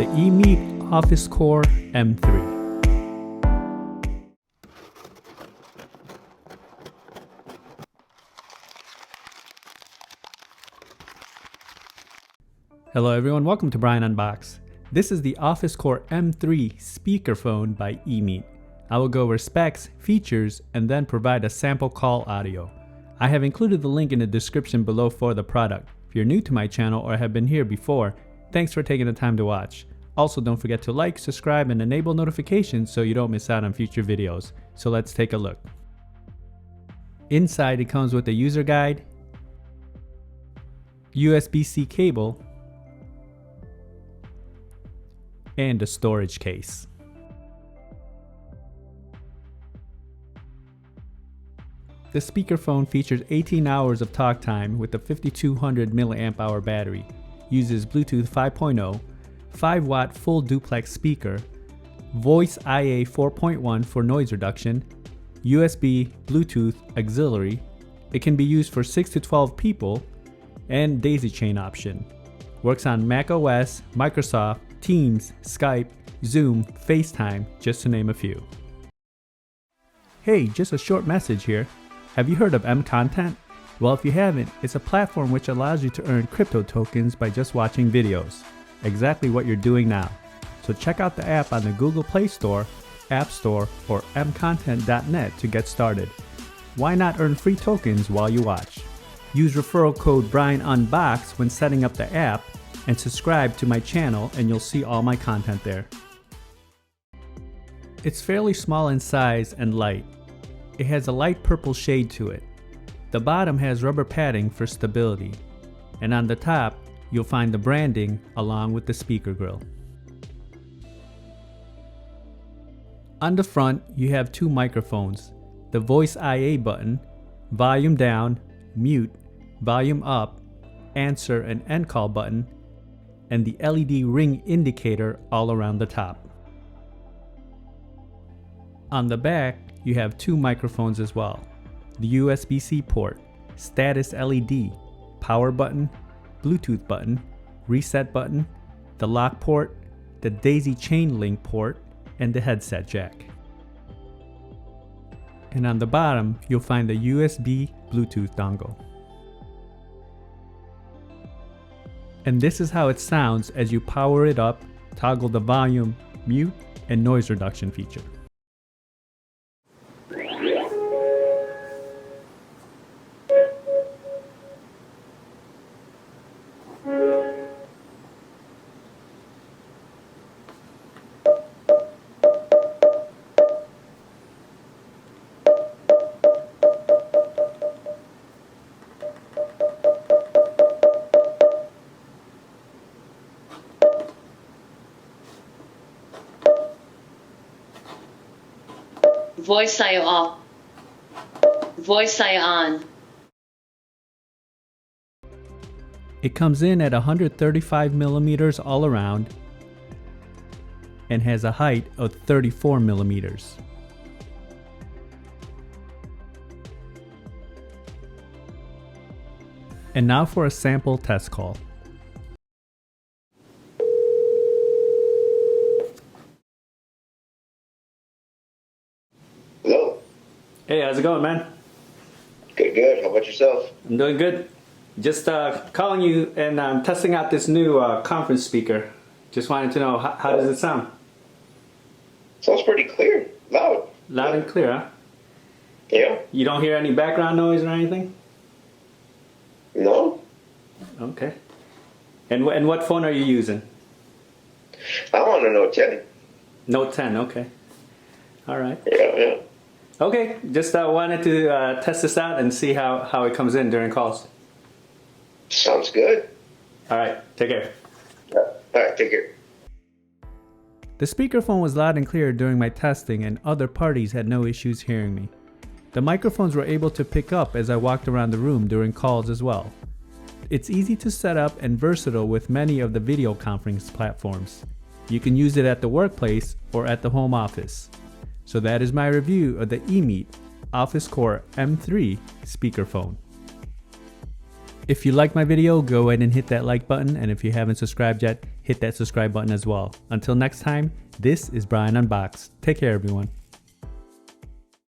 the EMEET OfficeCore M3. Hello everyone, welcome to BrianUnboxed. This is the OfficeCore M3 Speakerphone by EMEET. I will go over specs, features, and then provide a sample call audio. I have included the link in the description below for the product. If you're new to my channel or have been here before, thanks for taking the time to watch. Also, don't forget to like, subscribe, and enable notifications so you don't miss out on future videos. So let's take a look. Inside, it comes with a user guide, USB-C cable, and a storage case. The speakerphone features 18 hours of talk time with a 5200 mAh battery, uses Bluetooth 5.0, 5-watt full duplex speaker, voice IA 4.1 for noise reduction, USB Bluetooth auxiliary. It can be used for 6 to 12 people, and daisy chain option. Works on Mac OS, Microsoft, Teams, Skype, Zoom, FaceTime, just to name a few. Hey, just a short message here. Have you heard of MContent? Well, if you haven't, it's a platform which allows you to earn crypto tokens by just watching videos. Exactly what you're doing now. So check out the app on the Google Play Store, App Store, or mcontent.net to get started. Why not earn free tokens while you watch? Use referral code BrianUnboxed when setting up the app and subscribe to my channel and you'll see all my content there. It's fairly small in size and light. It has a light purple shade to it. The bottom has rubber padding for stability, and on the top you'll find the branding along with the speaker grill. On the front you have two microphones, the voice IA button, volume down, mute, volume up, answer and end call button, and the LED ring indicator all around the top. On the back you have two microphones as well, the USB-C port, status LED, power button, Bluetooth button, reset button, the lock port, the daisy chain link port, and the headset jack. And on the bottom you'll find the USB Bluetooth dongle. And this is how it sounds as you power it up, toggle the volume, mute, and noise reduction feature. Voice IO off. Voice IO on. It comes in at 135 millimeters all around and has a height of 34 millimeters. And now for a sample test call. Hello. Hey, how's it going, man? Good, good. How about yourself? I'm doing good. Just calling you and testing out this new conference speaker. Just wanted to know, how does it sound? Sounds pretty clear. Loud. Loud and clear, huh? Yeah. You don't hear any background noise or anything? No. Okay. And what phone are you using? I want to know 10. Note 10, okay. All right. Yeah. Okay, just wanted to test this out and see how it comes in during calls. Sounds good. All right, take care. Yeah. All right, take care. The speakerphone was loud and clear during my testing and other parties had no issues hearing me. The microphones were able to pick up as I walked around the room during calls as well. It's easy to set up and versatile with many of the video conference platforms. You can use it at the workplace or at the home office. So that is my review of the EMEET OfficeCore M3 Speakerphone. If you liked my video, go ahead and hit that like button, and if you haven't subscribed yet, hit that subscribe button as well. Until next time, this is Brian Unboxed. Take care, everyone.